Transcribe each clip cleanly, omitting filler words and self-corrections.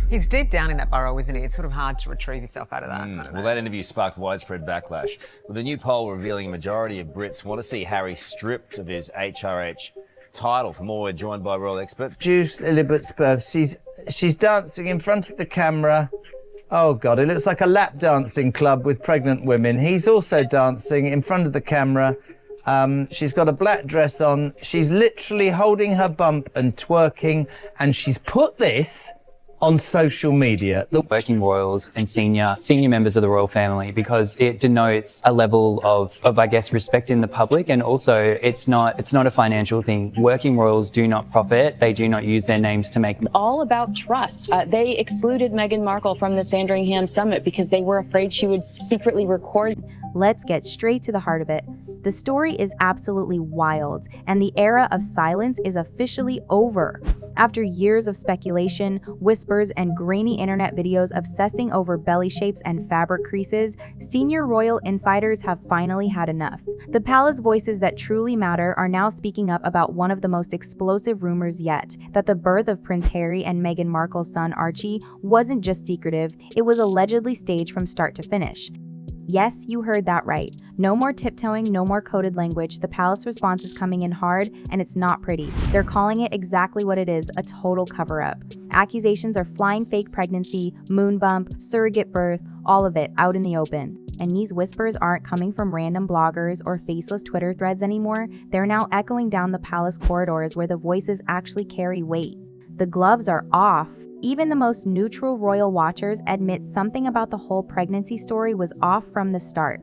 He's deep down in that burrow, isn't he? It's sort of hard to retrieve yourself out of that. Well, that interview sparked widespread backlash, with a new poll revealing a majority of Brits want to see Harry stripped of his HRH title. For more, we're joined by royal expert Juice Elizabeth's birth. She's dancing in front of the camera. Oh God, it looks like a lap dancing club with pregnant women. He's also dancing in front of the camera. She's got a black dress on. She's literally holding her bump and twerking, and she's put this on social media. Working royals and senior members of the royal family, because it denotes a level of I guess, respect in the public, and also it's not a financial thing. Working royals do not profit. They do not use their names to make. All about trust. They excluded Meghan Markle from the Sandringham summit because they were afraid she would secretly record. Let's get straight to the heart of it. The story is absolutely wild, and the era of silence is officially over. After years of speculation, whispers, and grainy internet videos obsessing over belly shapes and fabric creases, senior royal insiders have finally had enough. The palace voices that truly matter are now speaking up about one of the most explosive rumors yet, that the birth of Prince Harry and Meghan Markle's son Archie wasn't just secretive, it was allegedly staged from start to finish. Yes, you heard that right. No more tiptoeing, no more coded language. The palace response is coming in hard, and it's not pretty. They're calling it exactly what it is, a total cover-up. Accusations are flying: fake pregnancy, moon bump, surrogate birth, all of it out in the open. And these whispers aren't coming from random bloggers or faceless Twitter threads anymore. They're now echoing down the palace corridors where the voices actually carry weight. The gloves are off. Even the most neutral royal watchers admit something about the whole pregnancy story was off from the start.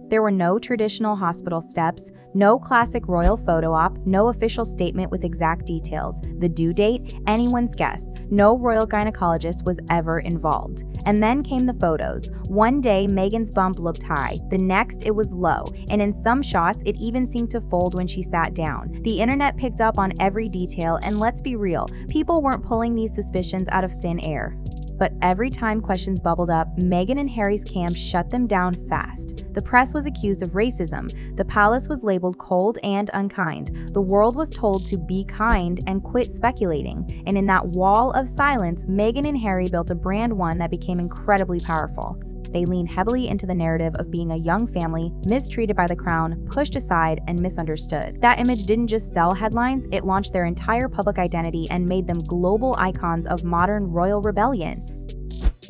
There were no traditional hospital steps, no classic royal photo op, no official statement with exact details. The due date, anyone's guess. No royal gynecologist was ever involved. And then came the photos. One day, Meghan's bump looked high. The next, it was low. And in some shots, it even seemed to fold when she sat down. The internet picked up on every detail, and let's be real, people weren't pulling these suspicions out of thin air. But every time questions bubbled up, Meghan and Harry's camp shut them down fast. The press was accused of racism. The palace was labeled cold and unkind. The world was told to be kind and quit speculating. And in that wall of silence, Meghan and Harry built a brand one that became incredibly powerful. They leaned heavily into the narrative of being a young family, mistreated by the crown, pushed aside, and misunderstood. That image didn't just sell headlines, it launched their entire public identity and made them global icons of modern royal rebellion.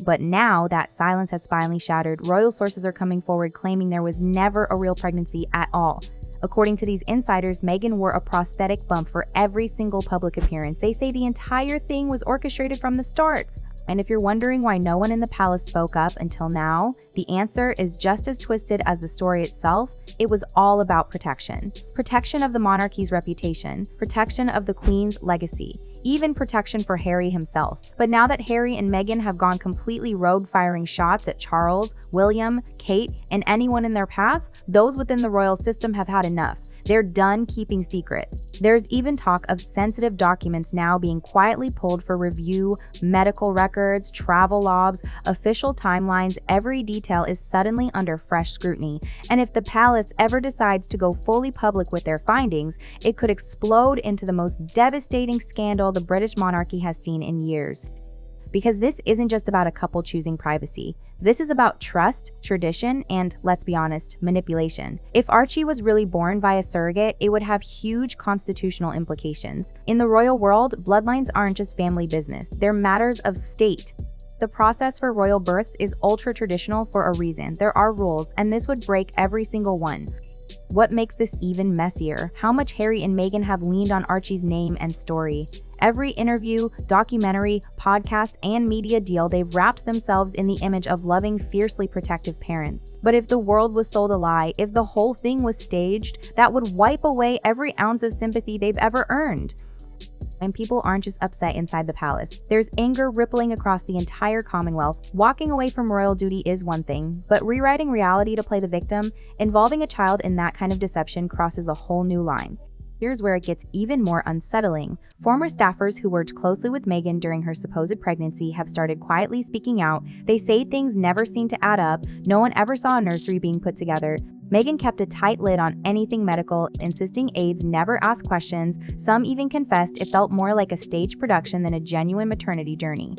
But now that silence has finally shattered, royal sources are coming forward claiming there was never a real pregnancy at all. According to these insiders, Meghan wore a prosthetic bump for every single public appearance. They say the entire thing was orchestrated from the start. And if you're wondering why no one in the palace spoke up until now, the answer is just as twisted as the story itself. It was all about protection. Protection of the monarchy's reputation, protection of the Queen's legacy, even protection for Harry himself. But now that Harry and Meghan have gone completely rogue, firing shots at Charles, William, Kate, and anyone in their path, those within the royal system have had enough. They're done keeping secret. There's even talk of sensitive documents now being quietly pulled for review, medical records, travel logs, official timelines. Every detail is suddenly under fresh scrutiny. And if the palace ever decides to go fully public with their findings, it could explode into the most devastating scandal the British monarchy has seen in years. Because this isn't just about a couple choosing privacy. This is about trust, tradition, and, let's be honest, manipulation. If Archie was really born via surrogate, it would have huge constitutional implications. In the royal world, bloodlines aren't just family business, they're matters of state. The process for royal births is ultra-traditional for a reason. There are rules, and this would break every single one. What makes this even messier? How much Harry and Meghan have leaned on Archie's name and story. Every interview, documentary, podcast, and media deal, they've wrapped themselves in the image of loving, fiercely protective parents. But if the world was sold a lie, if the whole thing was staged, that would wipe away every ounce of sympathy they've ever earned. And people aren't just upset inside the palace. There's anger rippling across the entire Commonwealth. Walking away from royal duty is one thing, but rewriting reality to play the victim, involving a child in that kind of deception crosses a whole new line. Here's where it gets even more unsettling. Former staffers who worked closely with Meghan during her supposed pregnancy have started quietly speaking out. They say things never seem to add up. No one ever saw a nursery being put together. Meghan kept a tight lid on anything medical, insisting aides never ask questions. Some even confessed it felt more like a staged production than a genuine maternity journey.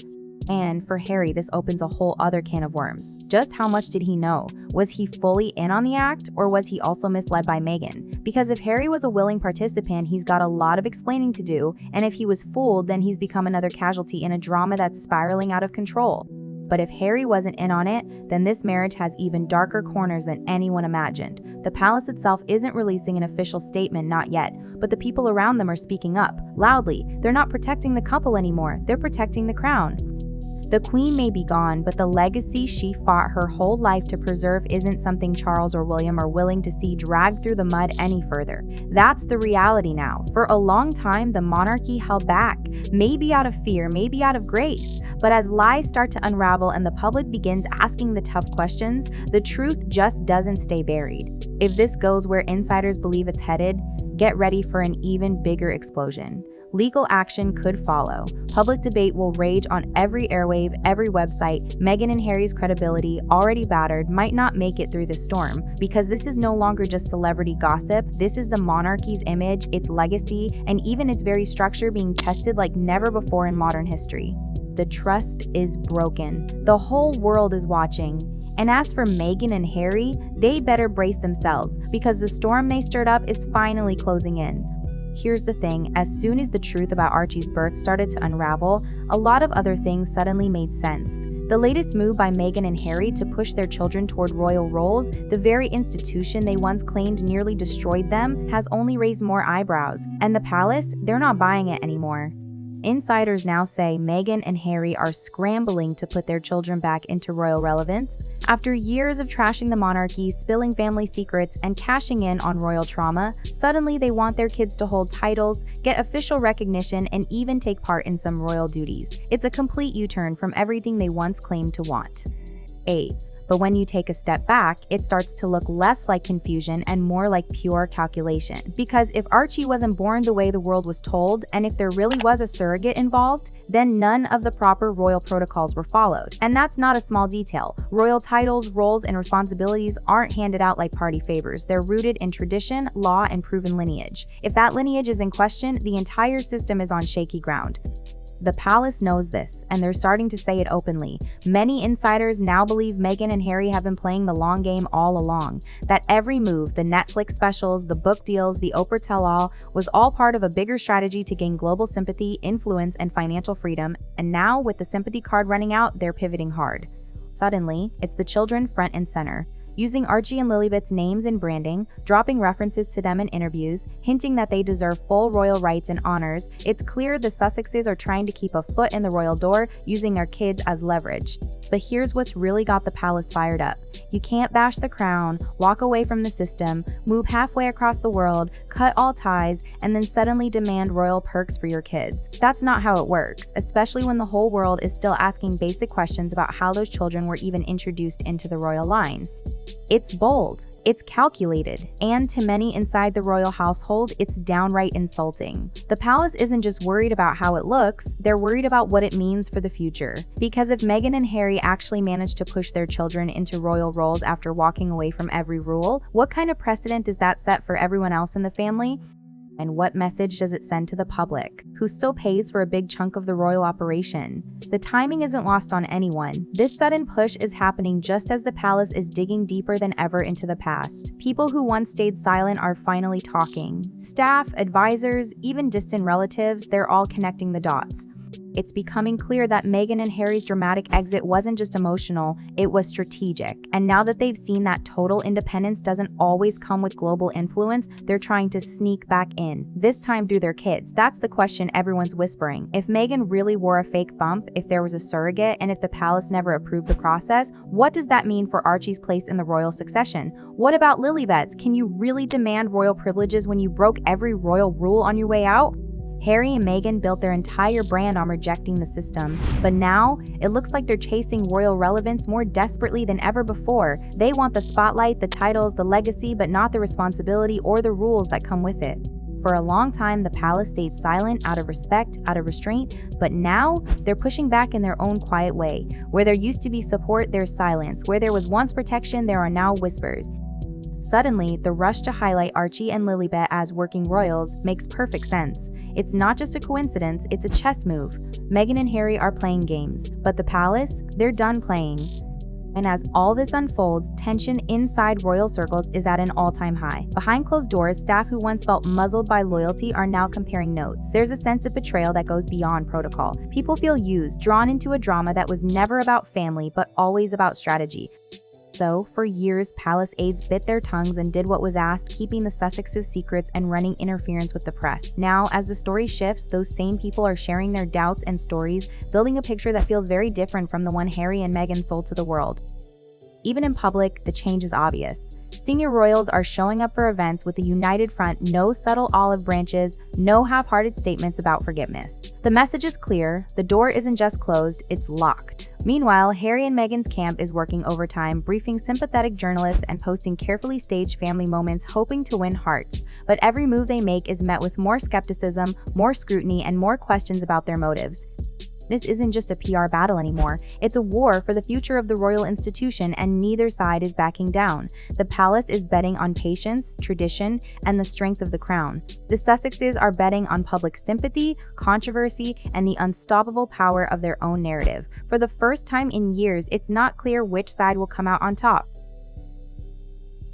And for Harry, this opens a whole other can of worms. Just how much did he know? Was he fully in on the act, or was he also misled by Meghan? Because if Harry was a willing participant, he's got a lot of explaining to do, and if he was fooled, then he's become another casualty in a drama that's spiraling out of control. But if Harry wasn't in on it, then this marriage has even darker corners than anyone imagined. The palace itself isn't releasing an official statement, not yet, but the people around them are speaking up, loudly. They're not protecting the couple anymore, they're protecting the crown. The queen may be gone, but the legacy she fought her whole life to preserve isn't something Charles or William are willing to see dragged through the mud any further. That's the reality now. For a long time, the monarchy held back, maybe out of fear, maybe out of grace. But as lies start to unravel and the public begins asking the tough questions, the truth just doesn't stay buried. If this goes where insiders believe it's headed, get ready for an even bigger explosion. Legal action could follow. Public debate will rage on every airwave, every website. Meghan and Harry's credibility, already battered, might not make it through the storm, because this is no longer just celebrity gossip. This is the monarchy's image, its legacy, and even its very structure being tested like never before in modern history. The trust is broken. The whole world is watching. And as for Meghan and Harry, they better brace themselves, because the storm they stirred up is finally closing in. Here's the thing, as soon as the truth about Archie's birth started to unravel, a lot of other things suddenly made sense. The latest move by Meghan and Harry to push their children toward royal roles, the very institution they once claimed nearly destroyed them, has only raised more eyebrows. And the palace, they're not buying it anymore. Insiders now say Meghan and Harry are scrambling to put their children back into royal relevance. After years of trashing the monarchy, spilling family secrets, and cashing in on royal trauma, suddenly they want their kids to hold titles, get official recognition, and even take part in some royal duties. It's a complete U-turn from everything they once claimed to want. But when you take a step back, it starts to look less like confusion and more like pure calculation. Because if Archie wasn't born the way the world was told, and if there really was a surrogate involved, then none of the proper royal protocols were followed. And that's not a small detail. Royal titles, roles, and responsibilities aren't handed out like party favors. They're rooted in tradition, law, and proven lineage. If that lineage is in question, the entire system is on shaky ground. The palace knows this, and they're starting to say it openly. Many insiders now believe Meghan and Harry have been playing the long game all along. That every move, the Netflix specials, the book deals, the Oprah tell-all, was all part of a bigger strategy to gain global sympathy, influence, and financial freedom. And now, with the sympathy card running out, they're pivoting hard. Suddenly, it's the children front and center. Using Archie and Lilibet's names in branding, dropping references to them in interviews, hinting that they deserve full royal rights and honors, it's clear the Sussexes are trying to keep a foot in the royal door, using their kids as leverage. But here's what's really got the palace fired up. You can't bash the crown, walk away from the system, move halfway across the world, cut all ties, and then suddenly demand royal perks for your kids. That's not how it works, especially when the whole world is still asking basic questions about how those children were even introduced into the royal line. It's bold, it's calculated, and to many inside the royal household, it's downright insulting. The palace isn't just worried about how it looks, they're worried about what it means for the future. Because if Meghan and Harry actually manage to push their children into royal roles after walking away from every rule, what kind of precedent does that set for everyone else in the family? And what message does it send to the public, who still pays for a big chunk of the royal operation? The timing isn't lost on anyone. This sudden push is happening just as the palace is digging deeper than ever into the past. People who once stayed silent are finally talking. Staff, advisors, even distant relatives, they're all connecting the dots. It's becoming clear that Meghan and Harry's dramatic exit wasn't just emotional, it was strategic. And now that they've seen that total independence doesn't always come with global influence, they're trying to sneak back in, this time through their kids. That's the question everyone's whispering. If Meghan really wore a fake bump, if there was a surrogate, and if the palace never approved the process, what does that mean for Archie's place in the royal succession? What about Lilibet's? Can you really demand royal privileges when you broke every royal rule on your way out? Harry and Meghan built their entire brand on rejecting the system, but now it looks like they're chasing royal relevance more desperately than ever before. They want the spotlight, the titles, the legacy, but not the responsibility or the rules that come with it. For a long time, the palace stayed silent out of respect, out of restraint, but now they're pushing back in their own quiet way. Where there used to be support, there's silence. Where there was once protection, there are now whispers. Suddenly, the rush to highlight Archie and Lilibet as working royals makes perfect sense. It's not just a coincidence, it's a chess move. Meghan and Harry are playing games, but the palace, they're done playing. And as all this unfolds, tension inside royal circles is at an all-time high. Behind closed doors, staff who once felt muzzled by loyalty are now comparing notes. There's a sense of betrayal that goes beyond protocol. People feel used, drawn into a drama that was never about family, but always about strategy. So, for years, palace aides bit their tongues and did what was asked, keeping the Sussexes' secrets and running interference with the press. Now, as the story shifts, those same people are sharing their doubts and stories, building a picture that feels very different from the one Harry and Meghan sold to the world. Even in public, the change is obvious. Senior royals are showing up for events with a united front, no subtle olive branches, no half-hearted statements about forgiveness. The message is clear, the door isn't just closed, it's locked. Meanwhile, Harry and Meghan's camp is working overtime, briefing sympathetic journalists and posting carefully staged family moments, hoping to win hearts. But every move they make is met with more skepticism, more scrutiny, and more questions about their motives. This isn't just a PR battle anymore. It's a war for the future of the royal institution, and neither side is backing down. The palace is betting on patience, tradition, and the strength of the crown. The Sussexes are betting on public sympathy, controversy, and the unstoppable power of their own narrative. For the first time in years, it's not clear which side will come out on top.